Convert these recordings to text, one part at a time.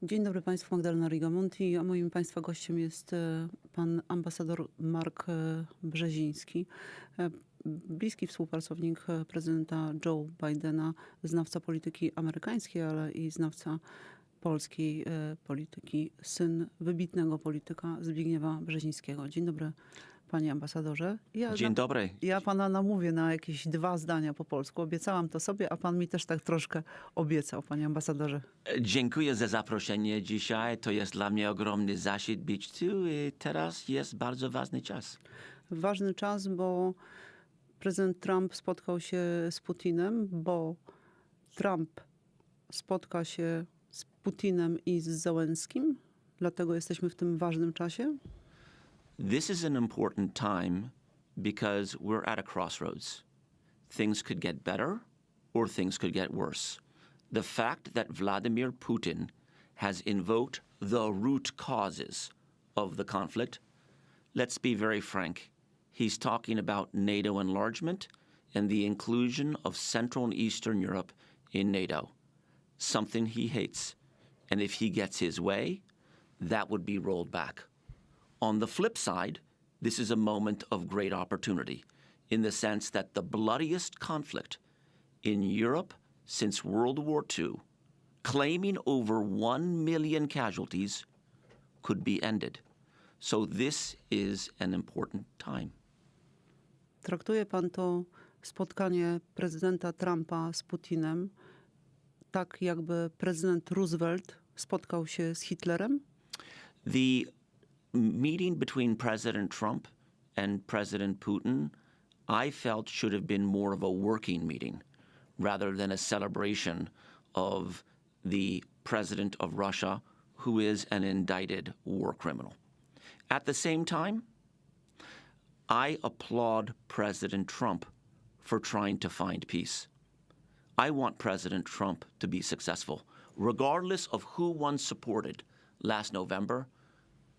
Dzień dobry Państwu, Magdalena Rigamonti, a moim Państwa gościem jest pan ambasador Mark Brzeziński, bliski współpracownik prezydenta Joe Bidena, znawca polityki amerykańskiej, ale i znawca polskiej polityki, syn wybitnego polityka Zbigniewa Brzezińskiego. Dzień dobry, panie ambasadorze. Dzień dobry. Ja pana namówię na jakieś 2 zdania po polsku. Obiecałam to sobie, a pan mi też tak troszkę obiecał, panie ambasadorze. Dziękuję za zaproszenie dzisiaj. To jest dla mnie ogromny zaszczyt być tu i teraz jest bardzo ważny czas. Ważny czas, bo prezydent Trump spotkał się z Putinem, bo Trump spotka się z Putinem i z Zełenskim. Dlatego jesteśmy w tym ważnym czasie. This is an important time because we're at a crossroads. Things could get better or things could get worse. The fact that Vladimir Putin has invoked the root causes of the conflict, let's be very frank. He's talking about NATO enlargement and the inclusion of Central and Eastern Europe in NATO, something he hates. And if he gets his way, that would be rolled back. On the flip side, this is a moment of great opportunity in the sense that the bloodiest conflict in Europe since World War II, claiming over 1 million casualties, could be ended. So this is an important time. Traktuje pan to spotkanie prezydenta Trumpa z Putinem tak, jakby prezydent Roosevelt spotkał się z Hitlerem? The meeting between President Trump and President Putin, I felt should have been more of a working meeting rather than a celebration of the president of Russia, who is an indicted war criminal. At the same time, I applaud President Trump for trying to find peace. I want President Trump to be successful, regardless of who one supported last November.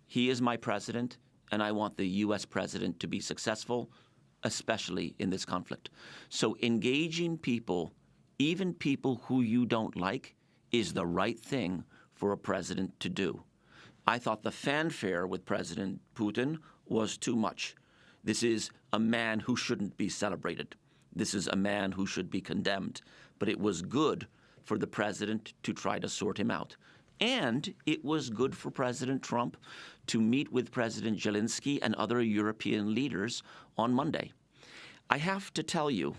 He is my president, and I want the U.S. president to be successful, especially in this conflict. So engaging people, even people who you don't like, is the right thing for a president to do. I thought the fanfare with President Putin was too much. This is a man who shouldn't be celebrated. This is a man who should be condemned. But it was good for the president to try to sort him out. And it was good for President Trump to meet with President Zelensky and other European leaders on Monday. I have to tell you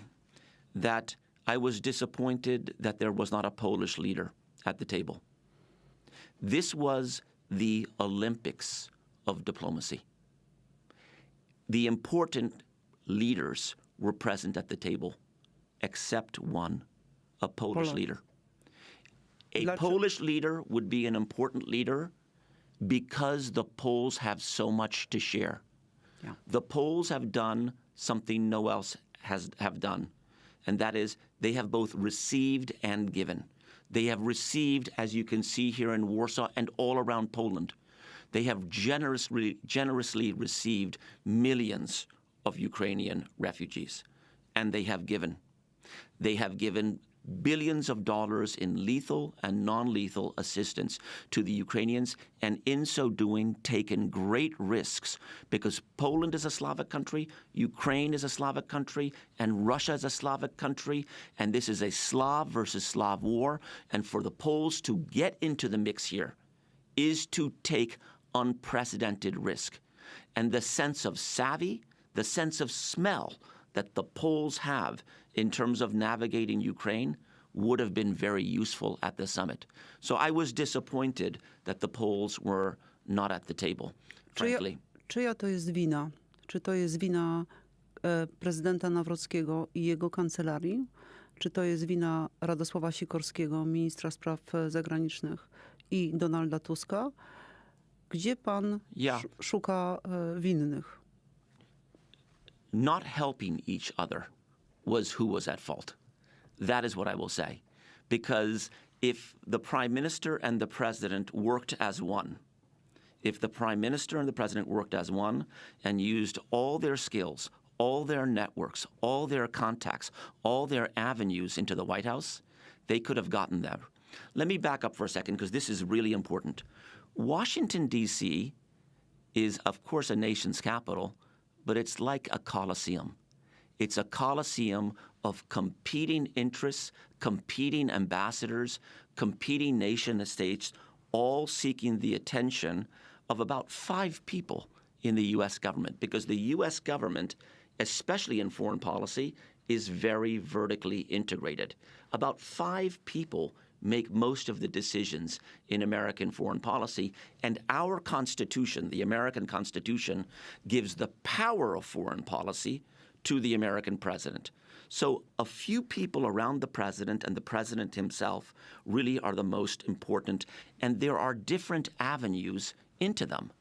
that I was disappointed that there was not a Polish leader at the table. This was the Olympics of diplomacy. The important leaders were present at the table, except one, a Polish leader. A Polish leader would be an important leader because the Poles have so much to share. Yeah. The Poles have done something no one else have done, and that is they have both received and given. They have received, as you can see here in Warsaw and all around Poland. They have generously received millions of Ukrainian refugees, and they have given. They have given billions of dollars in lethal and non-lethal assistance to the Ukrainians, and in so doing taken great risks because Poland is a Slavic country, Ukraine is a Slavic country, and Russia is a Slavic country, and this is a Slav versus Slav war, and for the Poles to get into the mix here is to take unprecedented risk. And the sense of savvy, the sense of smell that the Poles have in terms of navigating Ukraine would have been very useful at the summit. So I was disappointed that the Poles were not at the table, frankly. Czyja to jest wina? Czy to jest wina prezydenta Nawrockiego i jego kancelarii? Czy to jest wina Radosława Sikorskiego, ministra spraw zagranicznych, i Donalda Tuska? Gdzie pan szuka winnych? Not helping each other was who was at fault. That is what I will say. Because if the prime minister and the president worked as one, if the prime minister and the president worked as one and used all their skills, all their networks, all their contacts, all their avenues into the White House, they could have gotten there. Let me back up for a second because this is really important. Washington, D.C. is, of course, a nation's capital, but it's like a coliseum. It's a coliseum of competing interests, competing ambassadors, competing nation states, all seeking the attention of about 5 people in the U.S. government, because the U.S. government, especially in foreign policy, is very vertically integrated. About 5 people make most of the decisions in American foreign policy, and our Constitution, the American Constitution, gives the power of foreign policy to the American president. So a few people around the president and the president himself really are the most important, and there are different avenues into them.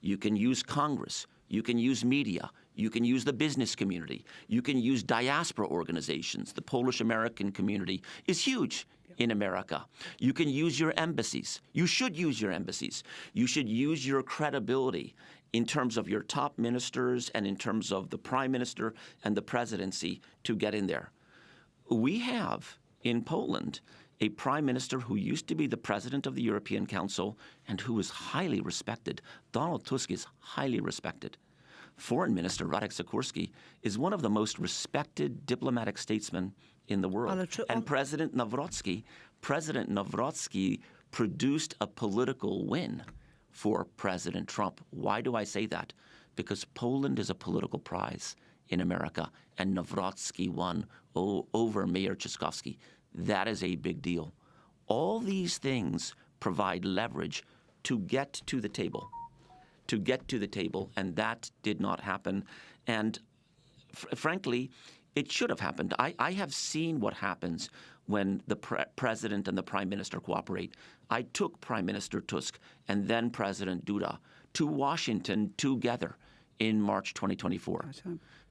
You can use Congress, you can use media, you can use the business community, you can use diaspora organizations. The Polish-American community is huge in America. You can use your embassies. You should use your embassies. You should use your credibility in terms of your top ministers and in terms of the prime minister and the presidency to get in there. We have in Poland a prime minister who used to be the president of the European Council and who is highly respected. Donald Tusk is highly respected. Foreign Minister Radek Sikorski is one of the most respected diplomatic statesmen in the world. And President Nawrocki produced a political win for President Trump. Why do I say that? Because Poland is a political prize in America, and Nawrocki won over Mayor Trzaskowski. That is a big deal. All these things provide leverage to get to the table. And that did not happen. And frankly, it should have happened. I have seen what happens when the president and the prime minister cooperate. I took Prime Minister Tusk and then President Duda to Washington together in March 2024.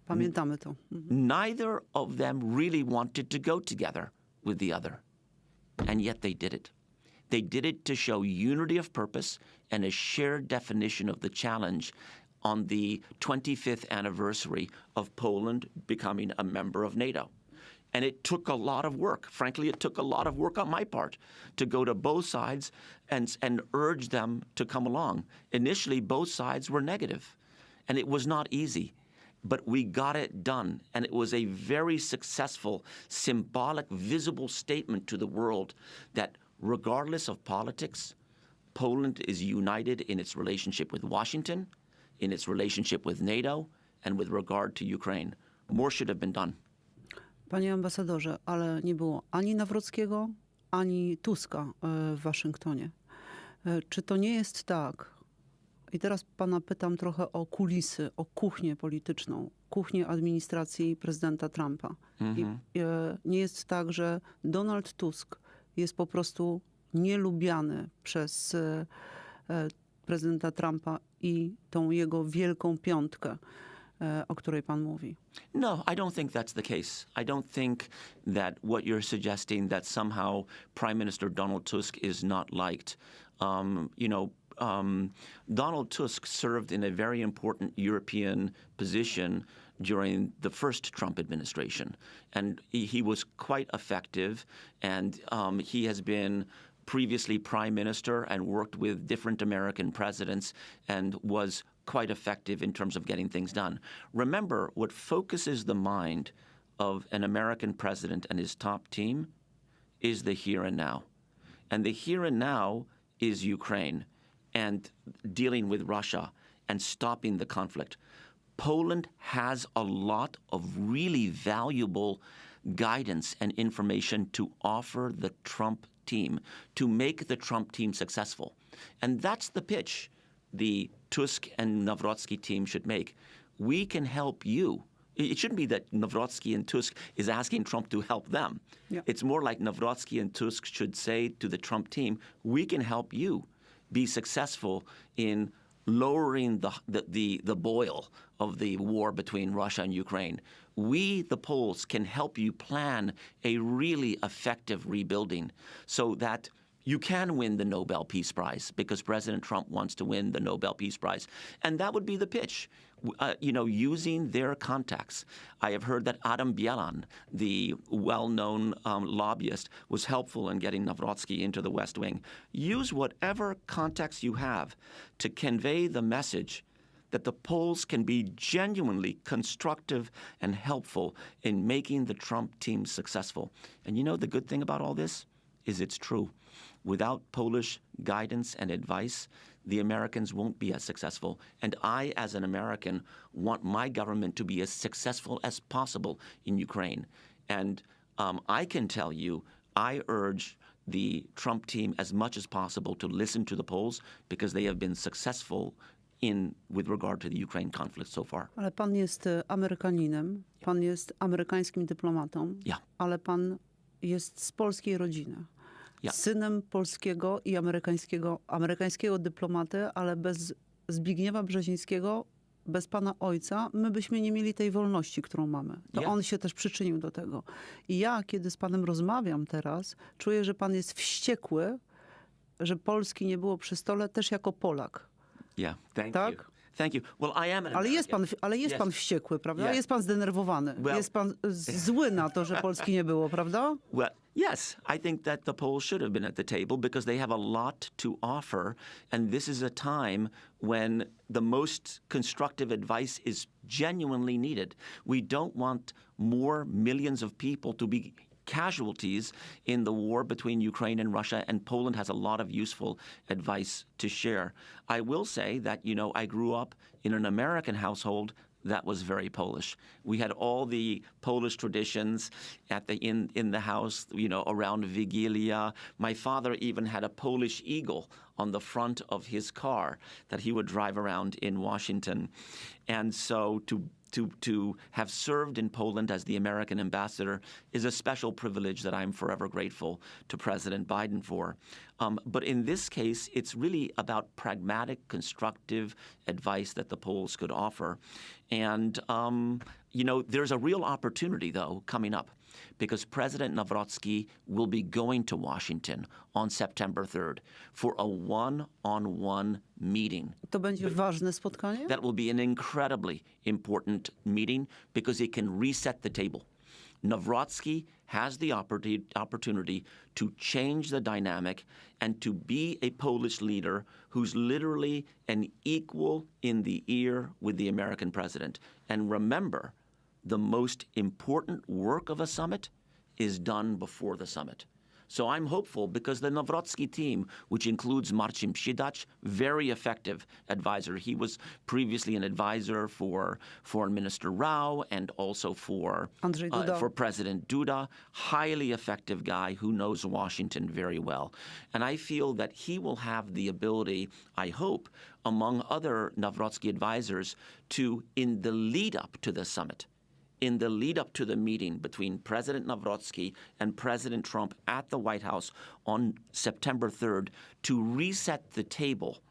Pamiętamy to. Neither of them really wanted to go together with the other, and yet they did it. They did it to show unity of purpose and a shared definition of the challenge on the 25th anniversary of Poland becoming a member of NATO. And it took a lot of work. Frankly, it took a lot of work on my part to go to both sides and urge them to come along. Initially, both sides were negative, and it was not easy. But we got it done, and it was a very successful, symbolic, visible statement to the world that regardless of politics, Poland is united in its relationship with Washington, in its relationship with NATO, and with regard to Ukraine. More should have been done. Panie ambasadorze, ale nie było ani Nawrockiego, ani Tuska w Waszyngtonie. Czy to nie jest tak? I teraz pana pytam trochę o kulisy, o kuchnię polityczną, kuchnię administracji prezydenta Trumpa. I nie jest tak, że Donald Tusk jest po prostu nielubiany przez prezydenta Trumpa i tą jego wielką piątkę, o której pan mówi. No, I don't think that's the case. I don't think that what you're suggesting that somehow Prime Minister Donald Tusk is not liked. Donald Tusk served in a very important European position during the first Trump administration, and he was quite effective, and he has been previously prime minister and worked with different American presidents and was quite effective in terms of getting things done. Remember, what focuses the mind of an American president and his top team is the here and now. And the here and now is Ukraine and dealing with Russia and stopping the conflict. Poland has a lot of really valuable guidance and information to offer the Trump team, to make the Trump team successful. And that's the pitch the Tusk and Nawrocki team should make. We can help you. It shouldn't be that Nawrocki and Tusk is asking Trump to help them. Yeah. It's more like Nawrocki and Tusk should say to the Trump team, we can help you be successful in lowering the boil of the war between Russia and Ukraine. We, the Poles, can help you plan a really effective rebuilding so that you can win the Nobel Peace Prize, because President Trump wants to win the Nobel Peace Prize. And that would be the pitch. using their contacts. I have heard that Adam Bielan, the well-known lobbyist, was helpful in getting Nawrocki into the West Wing. Use whatever contacts you have to convey the message that the polls can be genuinely constructive and helpful in making the Trump team successful. And the good thing about all this is it's true. Without Polish guidance and advice, the Americans won't be as successful. And I, as an American, want my government to be as successful as possible in Ukraine. And I can tell you, I urge the Trump team as much as possible to listen to the polls because they have been successful with regard to the Ukraine conflict so far. Ale pan jest Amerykaninem, pan jest amerykańskim dyplomatą, ale pan jest z polskiej rodziny. Synem polskiego i amerykańskiego dyplomaty, ale bez Zbigniewa Brzezińskiego, bez pana ojca, my byśmy nie mieli tej wolności, którą mamy. To on się też przyczynił do tego. I ja, kiedy z panem rozmawiam teraz, czuję, że pan jest wściekły, że Polski nie było przy stole, też jako Polak. Thank you. Thank you. Well, I am an American. Ale jest pan wściekły, prawda? Jest pan zdenerwowany. Jest pan zły na to, że Polski nie było, prawda? Well, yes, I think that the Poles should have been at the table because they have a lot to offer. And this is a time when the most constructive advice is genuinely needed. We don't want more millions of people to be casualties in the war between Ukraine and Russia, and Poland has a lot of useful advice to share. I will say that, I grew up in an American household that was very Polish. We had all the Polish traditions in the house, around Wigilia. My father even had a Polish eagle on the front of his car that he would drive around in Washington. And so to have served in Poland as the American ambassador is a special privilege that I'm forever grateful to President Biden for. But in this case, it's really about pragmatic, constructive advice that the Poles could offer. And, there's a real opportunity, though, coming up because President Nawrocki will be going to Washington on September 3rd for a one-on-one meeting. To będzie ważne spotkanie? That will be an incredibly important meeting because it can reset the table. Nawrocki has the opportunity to change the dynamic and to be a Polish leader who's literally an equal in the ear with the American president. And remember, the most important work of a summit is done before the summit. So I'm hopeful because the Nawrocki team, which includes Marcin Przydacz, very effective advisor. He was previously an advisor for Foreign Minister Rao and also for President Duda. Highly effective guy who knows Washington very well. And I feel that he will have the ability, I hope, among other Nawrocki advisors to, in the lead up to the summit, in the lead up to the meeting between President Nawrocki and President Trump at the White House on September 3rd to reset the table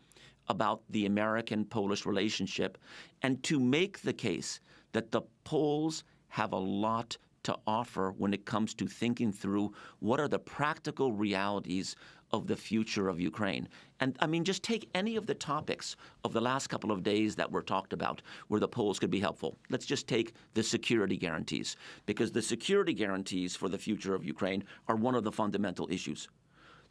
about the American-Polish relationship and to make the case that the Poles have a lot to offer when it comes to thinking through what are the practical realities of the future of Ukraine. And I mean, just take any of the topics of the last couple of days that were talked about where the Poles could be helpful. Let's just take the security guarantees, because the security guarantees for the future of Ukraine are one of the fundamental issues.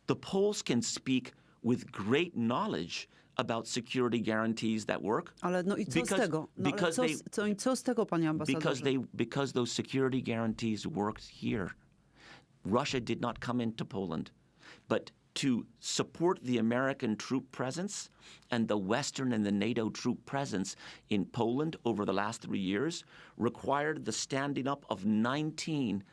The Poles can speak with great knowledge about security guarantees that work. Ale no i co z tego? Co z tego, panie ambasadorze? Because those security guarantees worked here. Russia did not come into Poland, but to support the American troop presence and the Western and the NATO troop presence in Poland over the last 3 years required the standing up of 19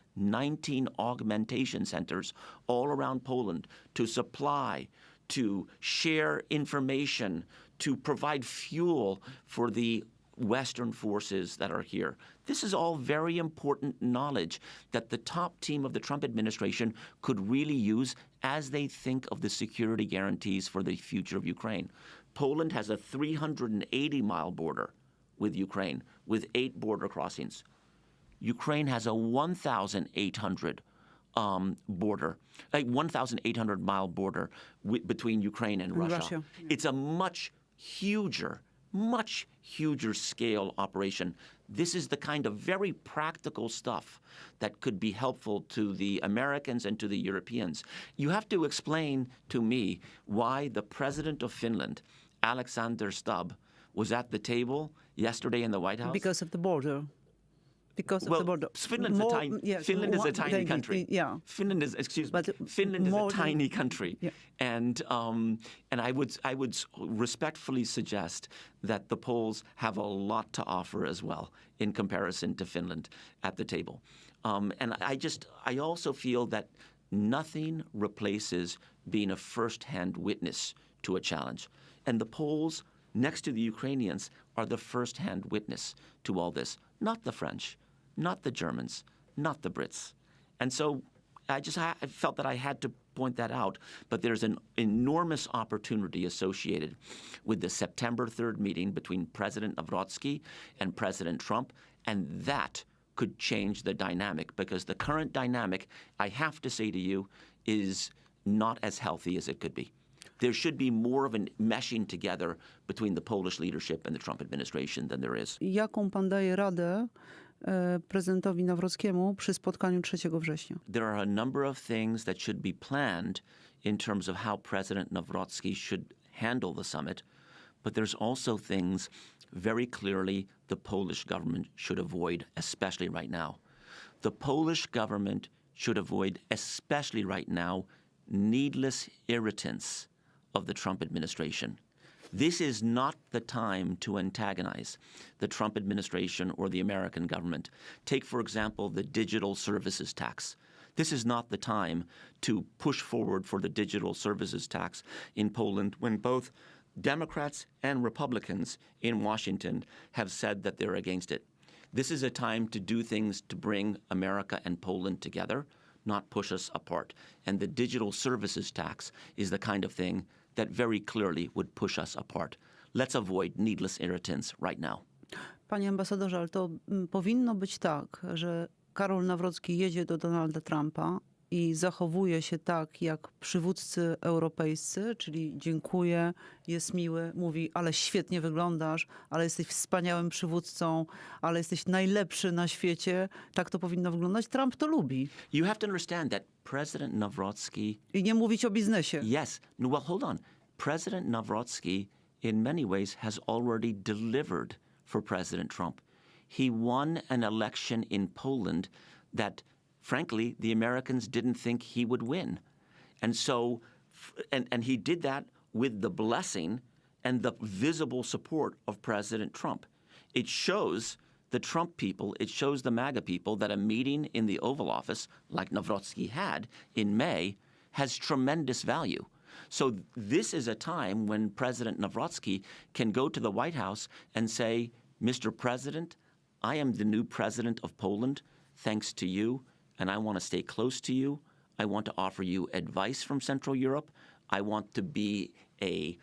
augmentation centers all around Poland to supply, to share information, to provide fuel for the Western forces that are here. This is all very important knowledge that the top team of the Trump administration could really use as they think of the security guarantees for the future of Ukraine. Poland has a 380-mile border with Ukraine, with 8 border crossings. Ukraine has a 1,800 border, like 1,800-mile border between Ukraine and Russia. It's a much huger much huger scale operation. This is the kind of very practical stuff that could be helpful to the Americans and to the Europeans. You have to explain to me why the president of Finland, Alexander Stubb, was at the table yesterday in the White House. Because of the border. Because of Well, the border. Finland is a tiny country. Yeah. Finland is a tiny country, Yeah. and I would respectfully suggest that the Poles have a lot to offer as well in comparison to Finland at the table. And I also feel that nothing replaces being a first-hand witness to a challenge, and the Poles, next to the Ukrainians, are the first-hand witness to all this, not the French, not the Germans, not the Brits. And so I felt that I had to point that out. But there's an enormous opportunity associated with the September 3rd meeting between President Nawrocki and President Trump, and that could change the dynamic, because the current dynamic, I have to say to you, is not as healthy as it could be. There should be more of a meshing together between the Polish leadership and the Trump administration than there is. Jaką pan daje radę prezydentowi Nawrockiemu przy spotkaniu 3 września? There are a number of things that should be planned in terms of how President Nawrocki should handle the summit, but there's also things very clearly the Polish government should avoid, especially right now. The Polish government should avoid, especially right now, needless irritants of the Trump administration. This is not the time to antagonize the Trump administration or the American government. Take, for example, the digital services tax. This is not the time to push forward for the digital services tax in Poland when both Democrats and Republicans in Washington have said that they're against it. This is a time to do things to bring America and Poland together, not push us apart. And the digital services tax is the kind of thing that very clearly would push us apart. Let's avoid needless irritants right now. Panie ambasadorze, ale to powinno być tak, że Karol Nawrocki jedzie do Donalda Trumpa i zachowuje się tak jak przywódcy europejscy, czyli dziękuję, jest miły, mówi, ale świetnie wyglądasz, ale jesteś wspaniałym przywódcą, ale jesteś najlepszy na świecie. Tak to powinno wyglądać. Trump to lubi. You have to understand that President Nawrocki... I nie mówić o biznesie. Yes. No, well, hold on. President Nawrocki, in many ways, has already delivered for President Trump. He won an election in Poland that, frankly, the Americans didn't think he would win. And so, and he did that with the blessing and the visible support of President Trump. It shows the Trump people, it shows the MAGA people that a meeting in the Oval Office, like Nawrocki had in May, has tremendous value. So this is a time when President Nawrocki can go to the White House and say, Mr. President, I am the new president of Poland, thanks to you, and I want to stay close to you. I want to offer you advice from Central Europe. I want to be a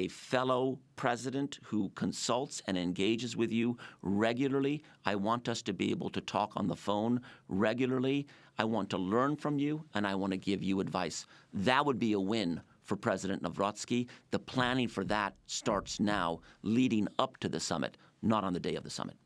fellow president who consults and engages with you regularly. I want us to be able to talk on the phone regularly. I want to learn from you, and I want to give you advice. That would be a win for President Nawrocki. The planning for that starts now, leading up to the summit, not on the day of the summit.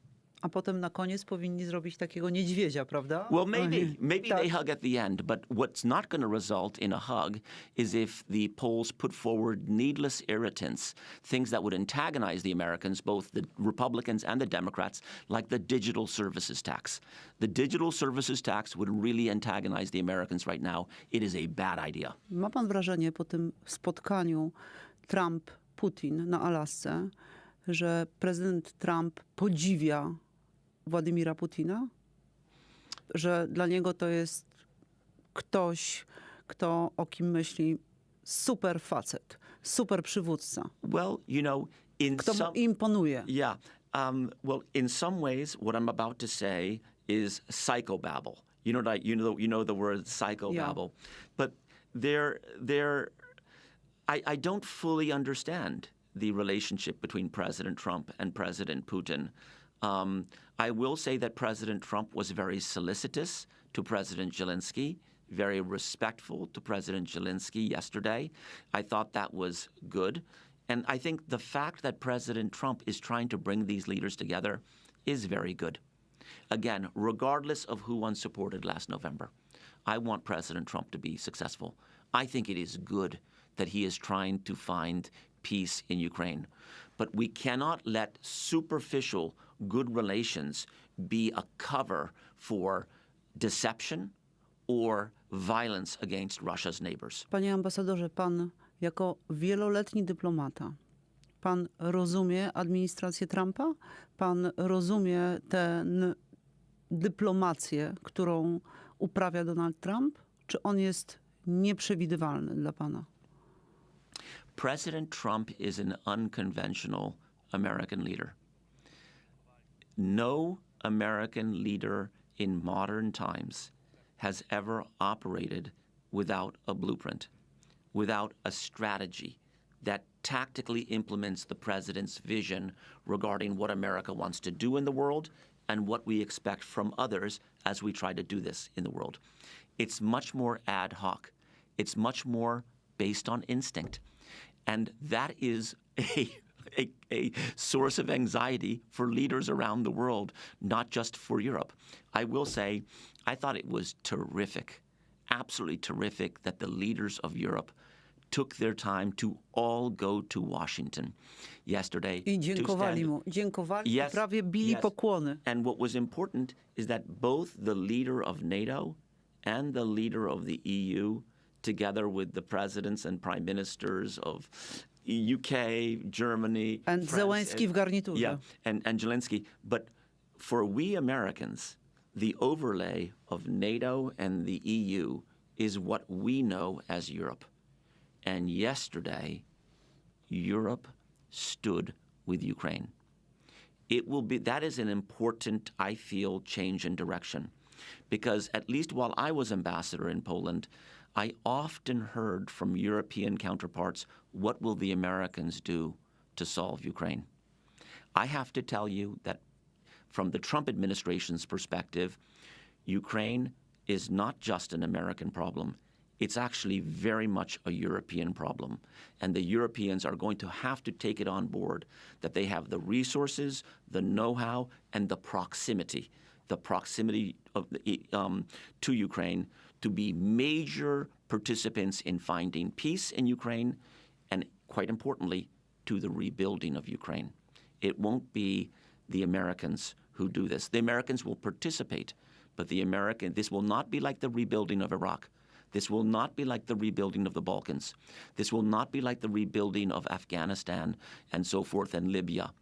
A potem na koniec powinni zrobić takiego niedźwiedzia, prawda? Well, maybe they hug at the end, but what's not going to result in a hug is if the Poles put forward needless irritants, things that would antagonize the Americans, both the Republicans and the Democrats, like the digital services tax. The digital services tax would really antagonize the Americans right now. It is a bad idea. Ma pan wrażenie po tym spotkaniu Trump-Putin na Alasce, że prezydent Trump podziwia Władimira Putina? Że dla niego to jest ktoś, kto o kim myśli super facet, super przywódca. Well, you know, kto mu imponuje. Yeah. Well, in some ways, what I'm about to say is psychobabble. You know the word psychobabble. Yeah. But I don't fully understand the relationship between President Trump and President Putin. I will say that President Trump was very solicitous to President Zelensky, very respectful to President Zelensky yesterday. I thought that was good. And I think the fact that President Trump is trying to bring these leaders together is very good. Again, regardless of who won supported last November, I want President Trump to be successful. I think it is good that he is trying to find peace in Ukraine. But we cannot let superficial good relations be a cover for deception or violence against Russia's neighbors. Panie ambasadorze, pan jako wieloletni dyplomata, pan rozumie administrację Trumpa? Pan rozumie tę dyplomację, którą uprawia Donald Trump? Czy on jest nieprzewidywalny dla pana? President Trump is an unconventional American leader. No American leader in modern times has ever operated without a blueprint, without a strategy that tactically implements the president's vision regarding what America wants to do in the world and what we expect from others as we try to do this in the world. It's much more ad hoc. It's much more based on instinct. And that is a source of anxiety for leaders around the world, not just for Europe. I will say, I thought it was terrific, absolutely terrific, that the leaders of Europe took their time to all go to Washington yesterday. I dziękowali mu. Dziękowali i prawie bili pokłony. And what was important is that both the leader of NATO and the leader of the EU, together with the presidents and prime ministers of UK, Germany, and France, Zełenski w garniturze. Yeah, and Zelensky. But for we Americans, the overlay of NATO and the EU is what we know as Europe. And yesterday, Europe stood with Ukraine. That is an important, I feel, change in direction. Because at least while I was ambassador in Poland, I often heard from European counterparts, what will the Americans do to solve Ukraine? I have to tell you that from the Trump administration's perspective, Ukraine is not just an American problem. It's actually very much a European problem. And the Europeans are going to have to take it on board that they have the resources, the know-how, and the proximity of to Ukraine to be major participants in finding peace in Ukraine and, quite importantly, to the rebuilding of Ukraine. It won't be the Americans who do this. The Americans will participate, but this will not be like the rebuilding of Iraq. This will not be like the rebuilding of the Balkans. This will not be like the rebuilding of Afghanistan and so forth and Libya.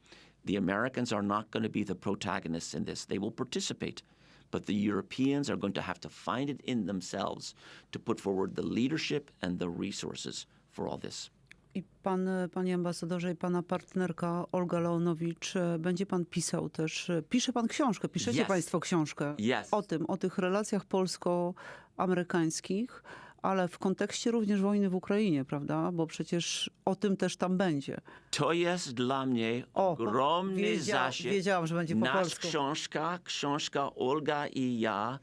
The Americans are not going to be the protagonists in this. They will participate. But the Europeans are going to have to find it in themselves to put forward the leadership and the resources for all this. I pan, panie ambasadorze, i pana partnerka Olga Leonowicz, będzie pan pisał też, pisze pan książkę, piszecie państwo książkę o tych relacjach polsko-amerykańskich, ale w kontekście również wojny w Ukrainie, prawda? Bo przecież o tym też tam będzie. To jest dla mnie ogromny zasięg. Wiedziałam, że będzie po polsku. Książka Olga i ja,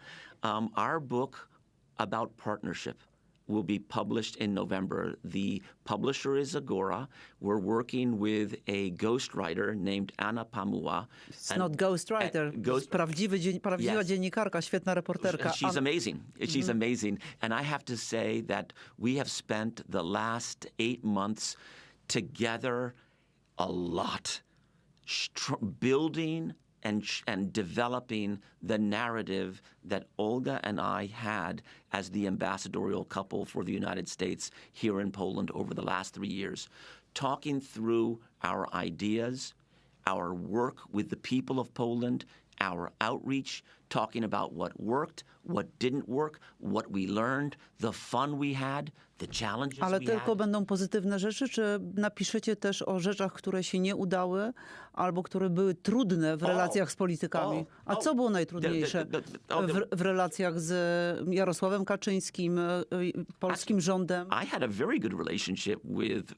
our book about partnership will be published in November. The publisher is Agora. We're working with a ghostwriter named Anna Pamua. It's not ghostwriter. Prawdziwa dziennikarka, świetna reporterka. She's amazing. She's amazing. And I have to say that we have spent the last 8 months together a lot, building and developing the narrative that Olga and I had as the ambassadorial couple for the United States here in Poland over the last 3 years, talking through our ideas, our work with the people of Poland, our outreach, talking about what worked, what didn't work, what we learned, the fun we had, the challenges Ale we tylko had. będą pozytywne rzeczy, czy napiszecie też o rzeczach, które się nie udały, albo które były trudne w relacjach z politykami? A co było najtrudniejsze w relacjach z Jarosławem Kaczyńskim, polskim rządem? I had a very good relationship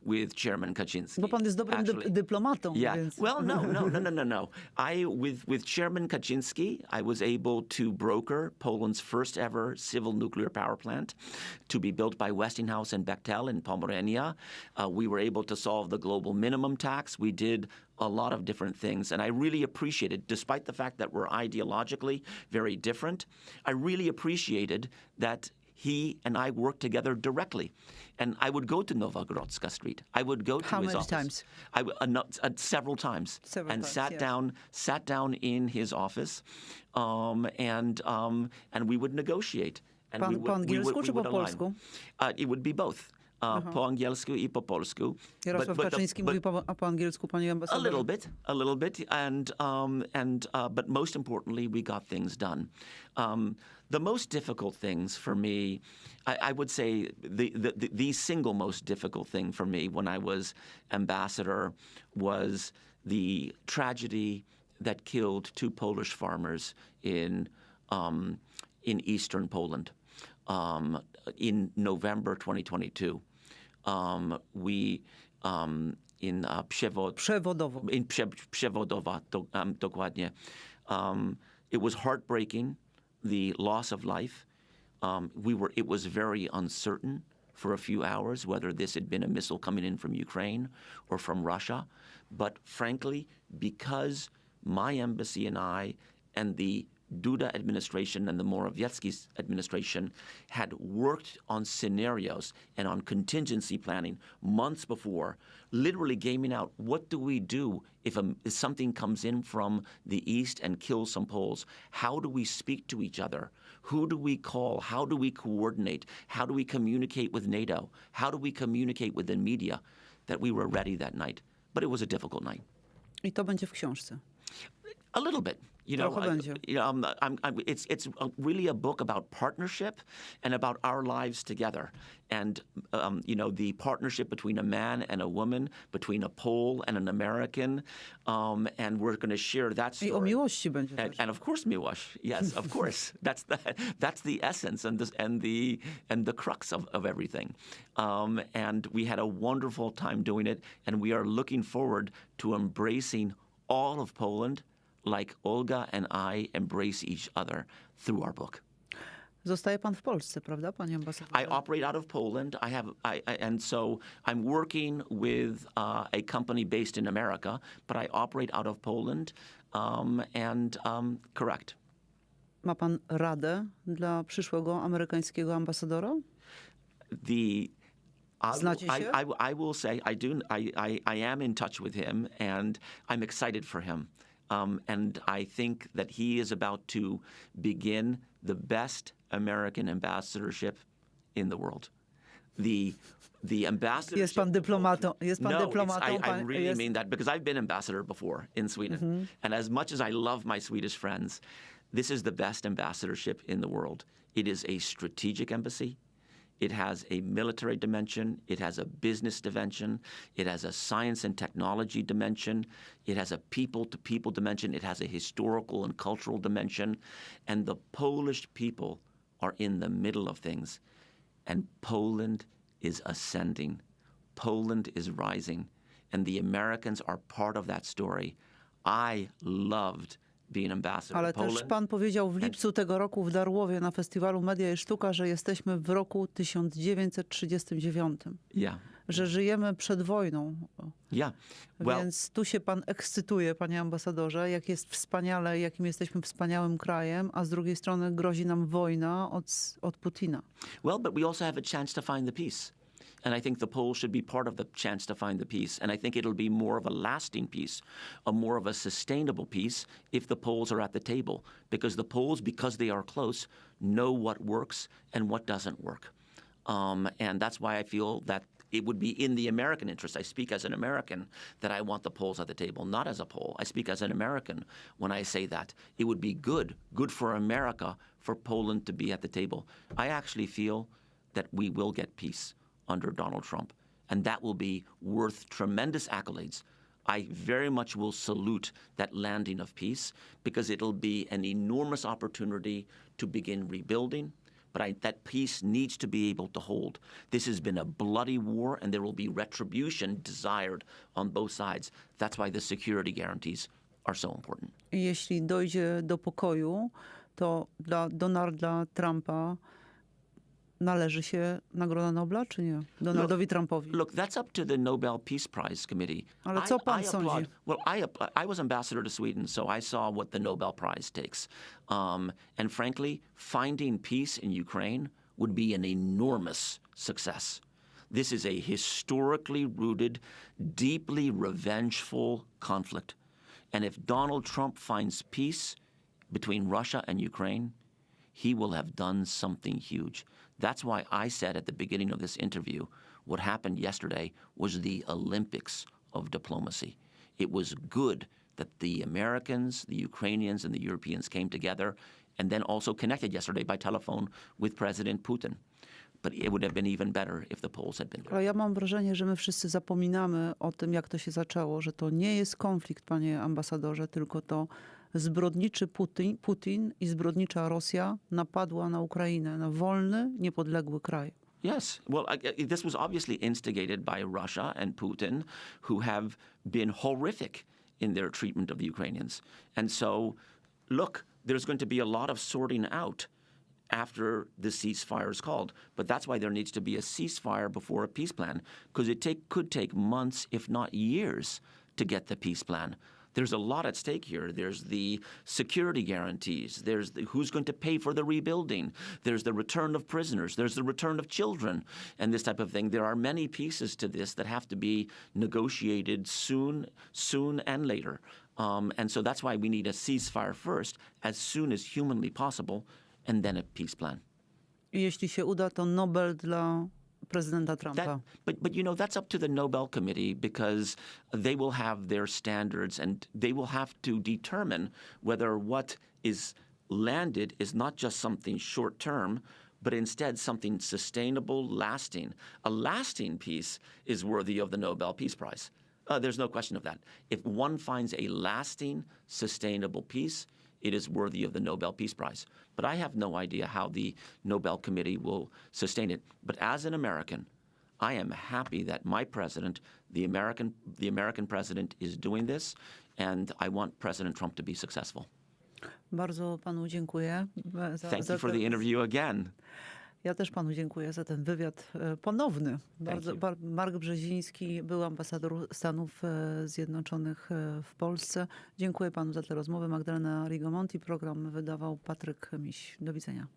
with Chairman Kaczynski. Bo pan jest dobrym dyplomatą. Yeah. Więc. Well, no. With Chairman Kaczynski, I was able able to broker Poland's first ever civil nuclear power plant to be built by Westinghouse and Bechtel in Pomerania. We were able to solve the global minimum tax. We did a lot of different things. And I really appreciated, despite the fact that we're ideologically very different, I really appreciated that he and I worked together directly. And I would go to Nowogrodzka Street. I would go to How his many office. times? Several times. Several times, Sat down in his office, and we would negotiate. And Po angielsku czy po align. polsku? It would be both. Po angielsku i po polsku. Jarosław Kaczyński mówi po angielsku, panie ambasadorze? A little bit, but most importantly, we got things done. The most difficult things for me, I would say, the single most difficult thing for me when I was ambassador was the tragedy that killed 2 Polish farmers in eastern Poland in November 2022. Przewodowa, dokładnie. It was heartbreaking, the loss of life. It was very uncertain for a few hours whether this had been a missile coming in from Ukraine or from Russia. But frankly, because my embassy and I and the Duda administration and the Morawiecki's administration had worked on scenarios and on contingency planning months before, literally gaming out what do we do if something comes in from the east and kills some Poles? How do we speak to each other? Who do we call? How do we coordinate? How do we communicate with NATO? How do we communicate with the media? That we were ready that night. But it was a difficult night. I to będzie w książce. A little bit. It's really a book about partnership and about our lives together. And, the partnership between a man and a woman, between a Pole and an American. And we're going to share that story. I o miłości będzie też. And of course, miłość. Yes, of course. That's the essence and the crux of everything. And we had a wonderful time doing it. And we are looking forward to embracing all of Poland like Olga and I embrace each other through our book. Zostaje pan w Polsce, prawda, panie ambasadorze? I operate out of Poland. And so I'm working with a company based in America, but I operate out of Poland. Correct. Ma pan radę dla przyszłego amerykańskiego ambasadora? Znacie się? I will say I am in touch with him, and I'm excited for him. And I think that he is about to begin the best American ambassadorship in the world. The ambassadorship. Jest pan dyplomatą. I really mean that because I've been ambassador before in Sweden. Mm-hmm. And as much as I love my Swedish friends, this is the best ambassadorship in the world. It is a strategic embassy. It has a military dimension. It has a business dimension. It has a science and technology dimension. It has a people-to-people dimension. It has a historical and cultural dimension. And the Polish people are in the middle of things. And Poland is ascending. Poland is rising. And the Americans are part of that story. I loved being ambassador Ale to Poland. też pan powiedział w lipcu tego roku w Darłowie na festiwalu Media i Sztuka, że jesteśmy w roku 1939. Yeah. Że żyjemy przed wojną. Yeah. Więc tu się pan ekscytuje, panie ambasadorze, jak jest wspaniale, jakim jesteśmy wspaniałym krajem, a z drugiej strony grozi nam wojna od Putina. Well, but we also have a chance to find the peace. And I think the Poles should be part of the chance to find the peace. And I think it'll be more of a lasting peace, more of a sustainable peace if the Poles are at the table. Because the Poles, because they are close, know what works and what doesn't work. And that's why I feel that it would be in the American interest. I speak as an American that I want the Poles at the table, not as a Pole. I speak as an American when I say that. It would be good for America, for Poland to be at the table. I actually feel that we will get peace under Donald Trump, and that will be worth tremendous accolades. I very much will salute that landing of peace because it'll be an enormous opportunity to begin rebuilding, but that peace needs to be able to hold. This has been a bloody war, and there will be retribution desired on both sides. That's why the security guarantees are so important. Jeśli dojdzie do pokoju, to dla Donalda Trumpa należy się Nagroda Nobla, czy nie? Donaldowi Trumpowi. Look, that's up to the Nobel Peace Prize Committee. Ale co pan sądzi? Well, I was ambassador to Sweden, so I saw what the Nobel Prize takes. And frankly, finding peace in Ukraine would be an enormous success. This is a historically rooted, deeply revengeful conflict. And if Donald Trump finds peace between Russia and Ukraine, he will have done something huge. That's why I said at the beginning of this interview, what happened yesterday was the Olympics of diplomacy. It was good that the Americans, the Ukrainians, and the Europeans came together and then also connected yesterday by telephone with President Putin. But it would have been even better if the Poles had been there. Ale ja mam wrażenie, że my wszyscy zapominamy o tym, jak to się zaczęło, że to nie jest konflikt, panie ambasadorze, tylko to zbrodniczy Putin i zbrodnicza Rosja napadła na Ukrainę, na wolny, niepodległy kraj. Yes. Well, this was obviously instigated by Russia and Putin, who have been horrific in their treatment of the Ukrainians. And so, look, there's going to be a lot of sorting out after the ceasefire is called. But that's why there needs to be a ceasefire before a peace plan, because it could take months, if not years, to get the peace plan. There's a lot at stake here. There's the security guarantees. There's who's going to pay for the rebuilding. There's the return of prisoners. There's the return of children and this type of thing. There are many pieces to this that have to be negotiated soon and later. And so that's why we need a ceasefire first, as soon as humanly possible, and then a peace plan. I jeśli się uda, to Nobel dla prezydenta Trumpa. But you know, that's up to the Nobel Committee, because they will have their standards and they will have to determine whether what is landed is not just something short term, but instead something sustainable, lasting. A lasting peace is worthy of the Nobel Peace Prize. There's no question of that. If one finds a lasting, sustainable peace, it is worthy of the Nobel Peace Prize. But I have no idea how the Nobel Committee will sustain it. But as an American, I am happy that my president, the American president, is doing this, and I want President Trump to be successful. Bardzo panu dziękuję. Thank you for the interview again. Ja też panu dziękuję za ten wywiad ponowny. Mark Brzeziński, był ambasador Stanów Zjednoczonych w Polsce. Dziękuję panu za tę rozmowę. Magdalena Rigamonti, program wydawał Patryk Miś. Do widzenia.